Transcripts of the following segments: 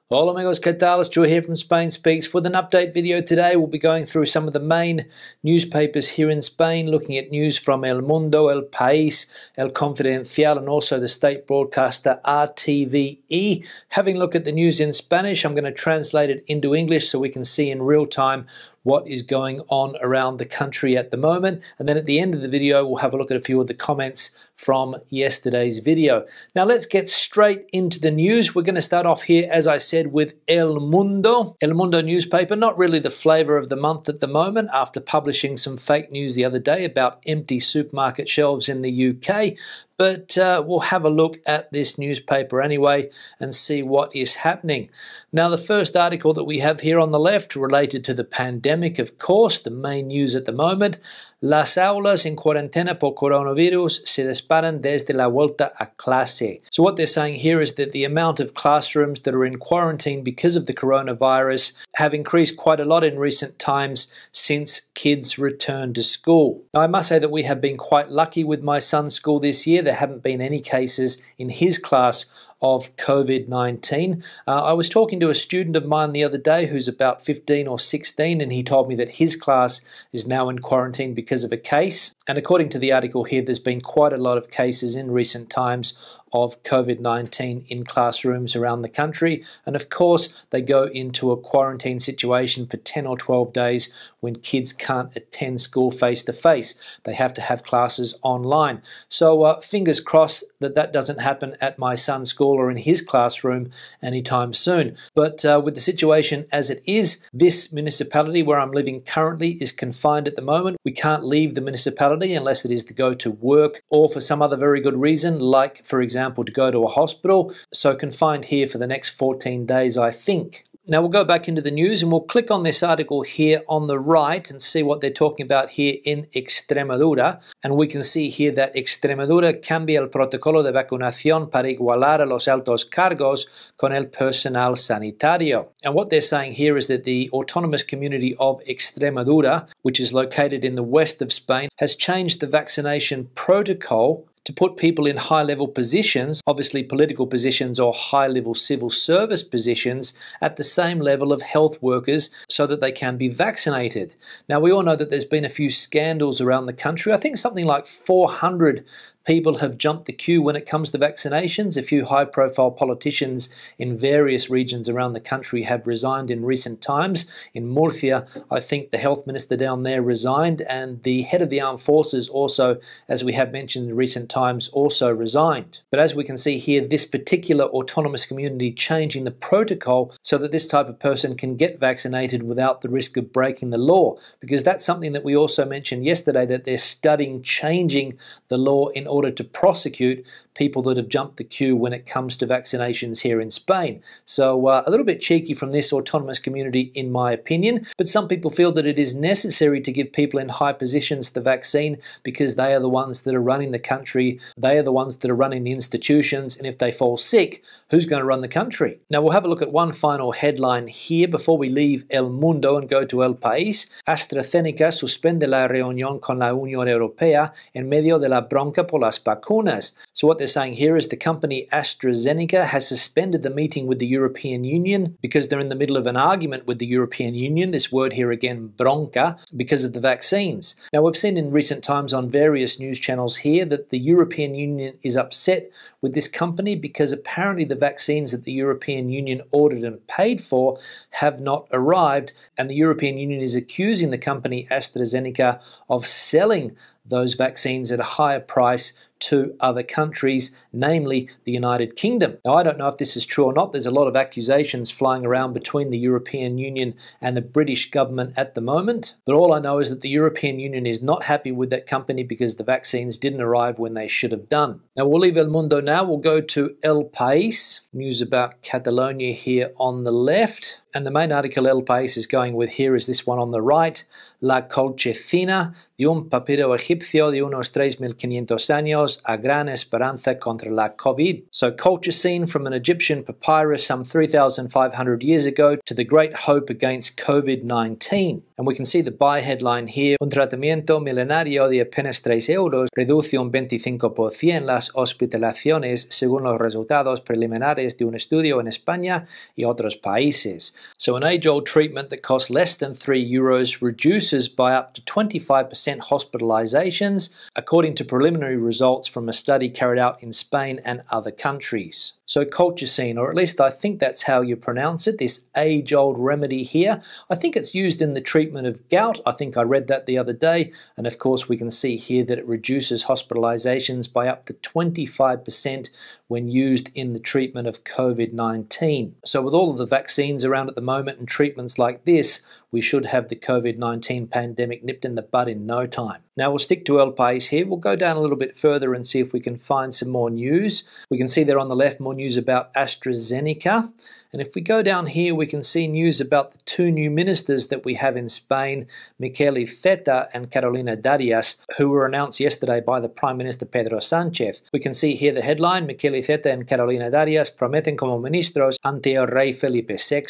Hola amigos, ¿qué tal? It's Drew here from Spain Speaks with an update video today. We'll be going through some of the main newspapers here in Spain, looking at news from El Mundo, El Pais, El Confidencial, and also the state broadcaster RTVE. Having a look at the news in Spanish, I'm going to translate it into English so we can see in real time what is going on around the country at the moment. And then at the end of the video, we'll have a look at a few of the comments from yesterday's video. Now let's get straight into the news. We're going to start off here, as I said, with El Mundo. El Mundo newspaper, not really the flavor of the month at the moment after publishing some fake news the other day about empty supermarket shelves in the UK. But we'll have a look at this newspaper anyway and see what is happening. Now, the first article that we have here on the left related to the pandemic, of course, the main news at the moment. Las aulas en cuarentena por coronavirus se disparan desde la vuelta a clase. So what they're saying here is that the amount of classrooms that are in quarantine because of the coronavirus have increased quite a lot in recent times since kids returned to school. Now, I must say that we have been quite lucky with my son's school this year. There haven't been any cases in his class of COVID-19. I was talking to a student of mine the other day who's about 15 or 16, and he told me that his class is now in quarantine because of a case. And according to the article here, there's been quite a lot of cases in recent times of COVID-19 in classrooms around the country. And of course, they go into a quarantine situation for 10 or 12 days when kids can't attend school face-to-face. They have to have classes online. So fingers crossed that that doesn't happen at my son's school or in his classroom anytime soon. But with the situation as it is, this municipality where I'm living currently is confined at the moment. We can't leave the municipality unless it is to go to work or for some other very good reason, like, for example, to go to a hospital. So confined here for the next 14 days, I think. Now we'll go back into the news and we'll click on this article here on the right and see what they're talking about here in Extremadura. And we can see here that Extremadura cambia el protocolo de vacunación para igualar a los altos cargos con el personal sanitario. And what they're saying here is that the autonomous community of Extremadura, which is located in the west of Spain, has changed the vaccination protocol to put people in high-level positions, obviously political positions or high-level civil service positions, at the same level of health workers so that they can be vaccinated. Now, we all know that there's been a few scandals around the country. I think something like 400 people have jumped the queue when it comes to vaccinations. A few high-profile politicians in various regions around the country have resigned in recent times. In Murcia, I think the health minister down there resigned, and the head of the armed forces also, as we have mentioned in recent times, also resigned. But as we can see here, this particular autonomous community changing the protocol so that this type of person can get vaccinated without the risk of breaking the law, because that's something that we also mentioned yesterday, that they're studying changing the law in order to prosecute people that have jumped the queue when it comes to vaccinations here in Spain. So a little bit cheeky from this autonomous community in my opinion, but some people feel that it is necessary to give people in high positions the vaccine because they are the ones that are running the country, they are the ones that are running the institutions, and if they fall sick, who's going to run the country? Now we'll have a look at one final headline here before we leave El Mundo and go to El País. AstraZeneca suspende la reunión con la Unión Europea en medio de la bronca por las vacunas. So what they're saying here is the company AstraZeneca has suspended the meeting with the European Union because they're in the middle of an argument with the European Union, this word here again, bronca, because of the vaccines. Now we've seen in recent times on various news channels here that the European Union is upset with this company because apparently the vaccines that the European Union ordered and paid for have not arrived, and the European Union is accusing the company AstraZeneca of selling those vaccines at a higher price to other countries, namely the United Kingdom. Now, I don't know if this is true or not. There's a lot of accusations flying around between the European Union and the British government at the moment. But all I know is that the European Union is not happy with that company because the vaccines didn't arrive when they should have done. Now, we'll leave El Mundo now. We'll go to El País. News about Catalonia here on the left. And the main article El Pais is going with here is this one on the right. La colchecina de un papiro egipcio de unos 3,500 años a gran esperanza contra la COVID. So colchicine from an Egyptian papyrus some 3,500 years ago to the great hope against COVID-19. And we can see the buy headline here. Un tratamiento milenario de apenas 3 euros reduce un 25% las hospitalizaciones según los resultados preliminares de un estudio en España y otros países. So an age-old treatment that costs less than 3 euros reduces by up to 25% hospitalizations, according to preliminary results from a study carried out in Spain and other countries. So colchicine, or at least I think that's how you pronounce it, this age-old remedy here, I think it's used in the treatment of gout. I think I read that the other day, and of course we can see here that it reduces hospitalizations by up to 25% when used in the treatment of COVID-19. So with all of the vaccines around at the moment and treatments like this, we should have the COVID-19 pandemic nipped in the bud in no time. Now we'll stick to El Pais here. We'll go down a little bit further and see if we can find some more news. We can see there on the left more news about AstraZeneca. And if we go down here, we can see news about the 2 new ministers that we have in Spain, Miquel Iceta and Carolina Darias, who were announced yesterday by the Prime Minister Pedro Sánchez. We can see here the headline, Miquel Iceta and Carolina Darias prometen como ministros ante el rey Felipe VI.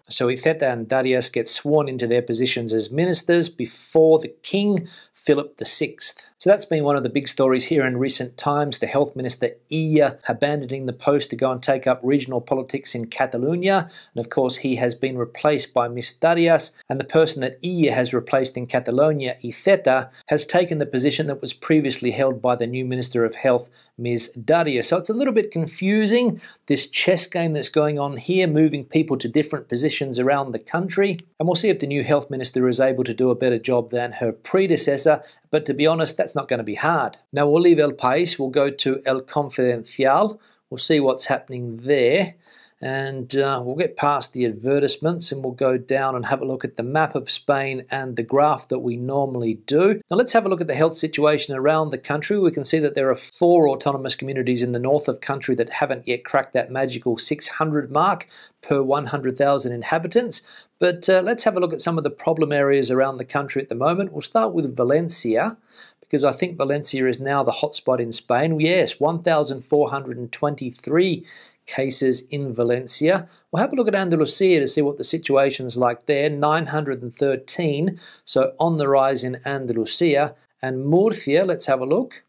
So Iceta and Darias get sworn into their positions as ministers before the King Philip VI. So that's been one of the big stories here in recent times. The Health Minister Illa abandoning the post to go and take up regional politics in Catalonia. And of course he has been replaced by Ms. Darias. And the person that Illa has replaced in Catalonia, Iceta, has taken the position that was previously held by the new Minister of Health, Ms. Darias. So it's a little bit confusing, this chess game that's going on here, moving people to different positions around the country. And we'll see if the new Health Minister is able to do a better job than her predecessor. But to be honest, that's not going to be hard. Now we'll leave El Pais, we'll go to El Confidencial. We'll see what's happening there. And we'll get past the advertisements and we'll go down and have a look at the map of Spain and the graph that we normally do. Now let's have a look at the health situation around the country. We can see that there are 4 autonomous communities in the north of country that haven't yet cracked that magical 600 mark per 100,000 inhabitants. But let's have a look at some of the problem areas around the country at the moment. We'll start with Valencia, because I think Valencia is now the hotspot in Spain. Yes, 1,423 cases in Valencia. We'll have a look at Andalusia to see what the situation's like there. 913, so on the rise in Andalusia. And Murcia, let's have a look.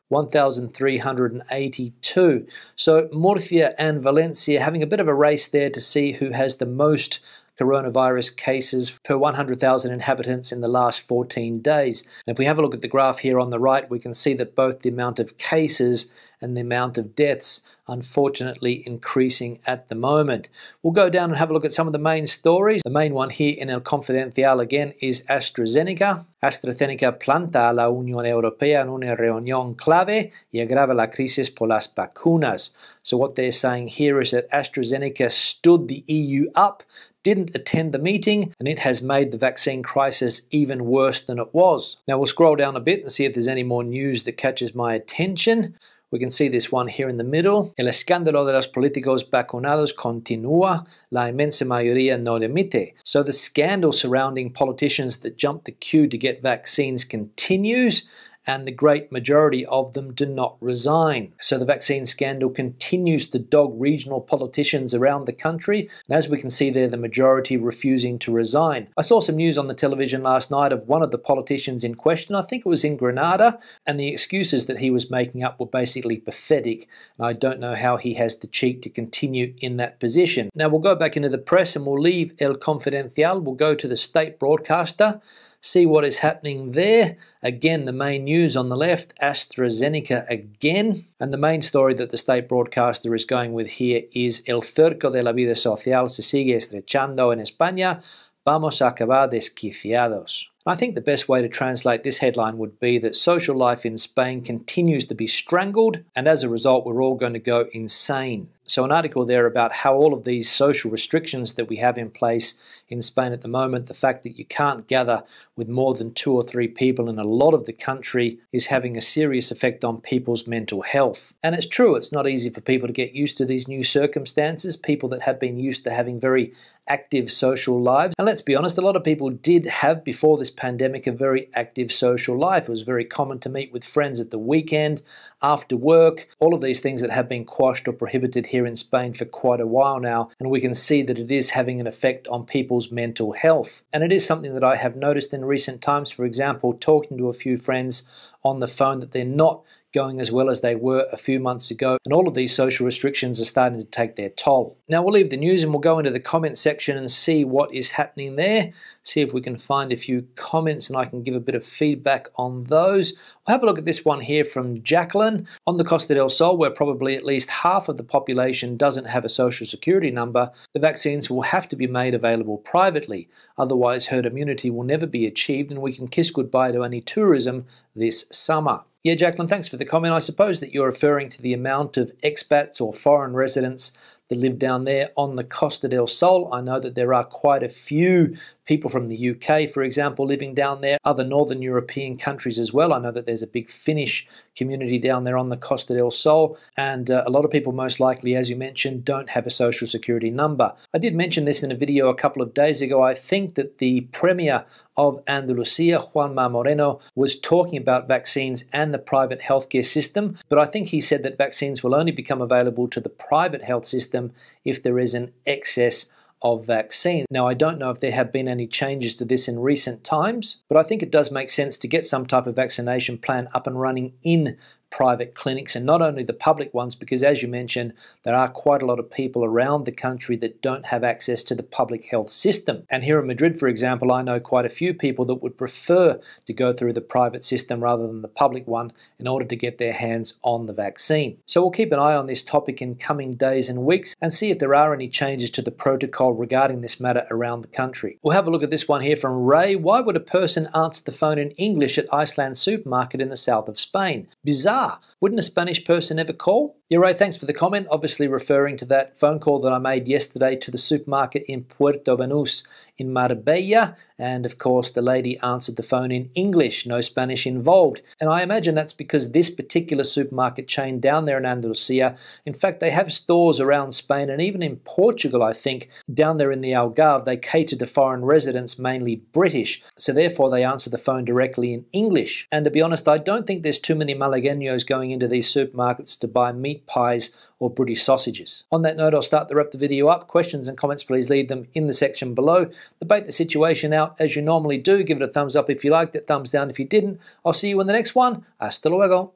1,382. So Murcia and Valencia having a bit of a race there to see who has the most coronavirus cases per 100,000 inhabitants in the last 14 days. And if we have a look at the graph here on the right, we can see that both the amount of cases and the amount of deaths unfortunately increasing at the moment. We'll go down and have a look at some of the main stories. The main one here in El Confidencial again is AstraZeneca. AstraZeneca planta a la Unión Europea en una reunión clave y agrava la crisis por las vacunas. So what they're saying here is that AstraZeneca stood the EU up, didn't attend the meeting, and it has made the vaccine crisis even worse than it was. Now we'll scroll down a bit and see if there's any more news that catches my attention. We can see this one here in the middle. El escándalo de los políticos vacunados continúa, la inmensa mayoría no dimite. So the scandal surrounding politicians that jumped the queue to get vaccines continues, and the great majority of them do not resign. So the vaccine scandal continues to dog regional politicians around the country, and as we can see there, the majority refusing to resign. I saw some news on the television last night of one of the politicians in question, I think it was in Granada, and the excuses that he was making up were basically pathetic, and I don't know how he has the cheek to continue in that position. Now we'll go back into the press and we'll leave El Confidencial, we'll go to the state broadcaster, see what is happening there. Again, the main news on the left, AstraZeneca again. And the main story that the state broadcaster is going with here is El cerco de la vida social se sigue estrechando en España. Vamos a acabar desquiciados. I think the best way to translate this headline would be that social life in Spain continues to be strangled, and as a result we're all going to go insane. So an article there about how all of these social restrictions that we have in place in Spain at the moment, the fact that you can't gather with more than 2 or 3 people in a lot of the country is having a serious effect on people's mental health. And it's true, it's not easy for people to get used to these new circumstances, people that have been used to having very active social lives. And let's be honest, a lot of people did have before this pandemic a very active social life. It was very common to meet with friends at the weekend, after work, all of these things that have been quashed or prohibited here here in Spain for quite a while now, and we can see that it is having an effect on people's mental health. And it is something that I have noticed in recent times, for example, talking to a few friends on the phone, that they're not going as well as they were a few months ago, and all of these social restrictions are starting to take their toll. Now we'll leave the news and we'll go into the comment section and see what is happening there, see if we can find a few comments and I can give a bit of feedback on those. We'll have a look at this one here from Jacqueline. On the Costa del Sol, where probably at least half of the population doesn't have a social security number, the vaccines will have to be made available privately. Otherwise, herd immunity will never be achieved and we can kiss goodbye to any tourism this summer. Yeah, Jacqueline, thanks for the comment. I suppose that you're referring to the amount of expats or foreign residents that live down there on the Costa del Sol. I know that there are quite a few people from the UK, for example, living down there, other northern European countries as well. I know that there's a big Finnish community down there on the Costa del Sol, and a lot of people most likely, as you mentioned, don't have a social security number. I did mention this in a video a couple of days ago. I think that the Premier of Andalusia, Juanma Moreno, was talking about vaccines and the private healthcare system, but I think he said that vaccines will only become available to the private health system if there is an excess of vaccine. Now, I don't know if there have been any changes to this in recent times, but I think it does make sense to get some type of vaccination plan up and running in private clinics, and not only the public ones, because as you mentioned, there are quite a lot of people around the country that don't have access to the public health system. And here in Madrid, for example, I know quite a few people that would prefer to go through the private system rather than the public one in order to get their hands on the vaccine. So we'll keep an eye on this topic in coming days and weeks and see if there are any changes to the protocol regarding this matter around the country. We'll have a look at this one here from Ray. Why would a person answer the phone in English at Iceland supermarket in the south of Spain? Bizarre. Wouldn't a Spanish person ever call? Yeah, Ray, thanks for the comment. Obviously referring to that phone call that I made yesterday to the supermarket in Puerto Banús in Marbella. And of course, the lady answered the phone in English, no Spanish involved. And I imagine that's because this particular supermarket chain down there in Andalusia, in fact, they have stores around Spain and even in Portugal, I think, down there in the Algarve, they cater to foreign residents, mainly British. So therefore, they answer the phone directly in English. And to be honest, I don't think there's too many Malagueños going into these supermarkets to buy meat pies or British sausages. On that note, I'll start to wrap the video up. Questions and comments, please leave them in the section below. Debate the situation out as you normally do. Give it a thumbs up if you liked it, thumbs down if you didn't. I'll see you in the next one. Hasta luego.